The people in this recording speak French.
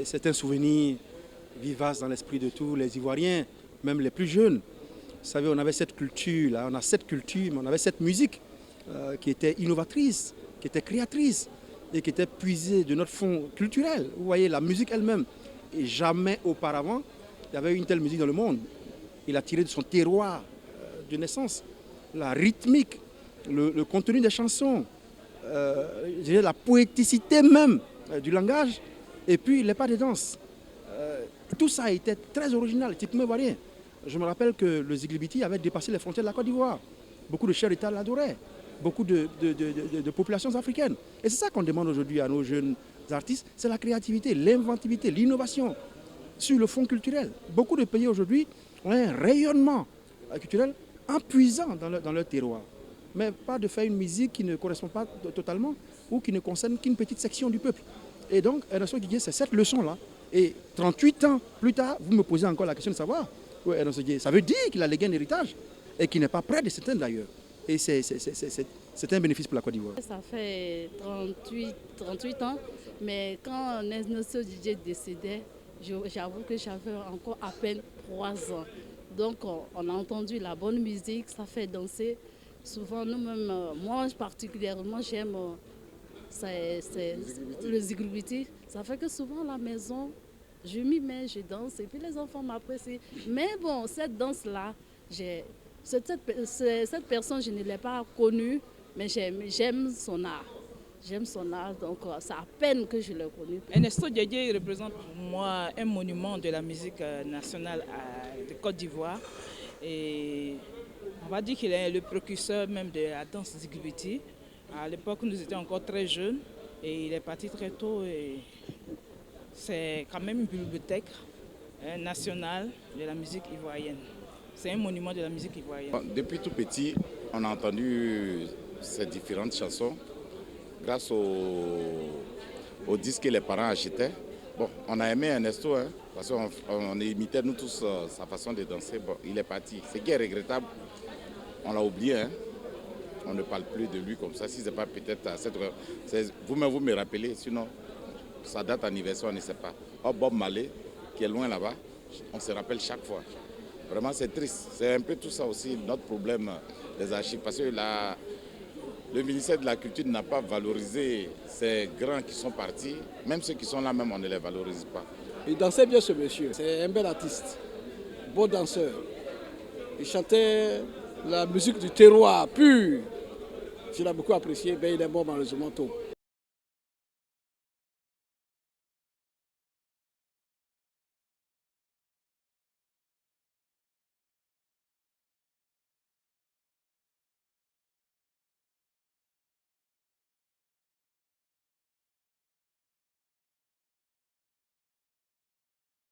C'est un souvenir vivace dans l'esprit de tous les Ivoiriens, même les plus jeunes. Vous savez, on avait cette culture-là, on a cette culture, mais on avait cette musique qui était innovatrice, qui était créatrice et qui était puisée de notre fond culturel. Vous voyez, la musique elle-même. Et jamais auparavant, il y avait une telle musique dans le monde. Il a tiré de son terroir de naissance. La rythmique, le contenu des chansons, la poéticité même du langage, et puis les pas de danse. Tout ça a été très original, typiquement ivoirien. Je me rappelle que le Ziglibiti avait dépassé les frontières de la Côte d'Ivoire. Beaucoup de chefs d'État l'adoraient, beaucoup de populations africaines. Et c'est ça qu'on demande aujourd'hui à nos jeunes artistes, c'est la créativité, l'inventivité, l'innovation sur le fond culturel. Beaucoup de pays aujourd'hui ont un rayonnement culturel impuissant dans leur terroir. Mais pas de faire une musique qui ne correspond pas totalement ou qui ne concerne qu'une petite section du peuple. Et donc, Ernesto Didier, c'est cette leçon-là. Et 38 ans plus tard, vous me posez encore la question de savoir où est Ernesto Didier. Ça veut dire qu'il a légué un héritage et qu'il n'est pas prêt de s'éteindre d'ailleurs. Et c'est un bénéfice pour la Côte d'Ivoire. Ça fait 38 ans, mais quand Ernesto Didier décédait, j'avoue que j'avais encore à peine 3 ans. Donc on a entendu la bonne musique, ça fait danser. Souvent nous-mêmes, moi particulièrement, j'aime le Ziglibiti. Ça fait que souvent à la maison, je m'y mets, je danse et puis les enfants m'apprécient. Mais bon, cette danse-là, cette personne, je ne l'ai pas connue, mais j'aime son art. J'aime son art, donc c'est à peine que je l'ai connu. Ernesto Didier représente pour moi un monument de la musique nationale de Côte d'Ivoire. Et on va dire qu'il est le précurseur même de la danse Ziglibiti. À l'époque, nous étions encore très jeunes et il est parti très tôt. Et c'est quand même une bibliothèque nationale de la musique ivoirienne. C'est un monument de la musique ivoirienne. Depuis tout petit, on a entendu ces différentes chansons grâce aux disques que les parents achetaient. Bon, on a aimé Ernesto, parce qu'on imitait nous tous sa façon de danser. Bon, il est parti. Ce qui est regrettable, on l'a oublié. On ne parle plus de lui comme ça. Si ce n'est pas peut-être à cette heure. Vous-même, vous me rappelez, sinon, sa date d'anniversaire, on ne sait pas. Oh, Bob Marley, qui est loin là-bas, on se rappelle chaque fois. Vraiment, c'est triste. C'est un peu tout ça aussi, notre problème des archives. Parce que le ministère de la Culture n'a pas valorisé ces grands qui sont partis. Même ceux qui sont là, même, on ne les valorise pas. Il dansait bien ce monsieur. C'est un bel artiste, beau danseur. Il chantait la musique du terroir pur. Je l'ai beaucoup apprécié, mais il est mort malheureusement tôt.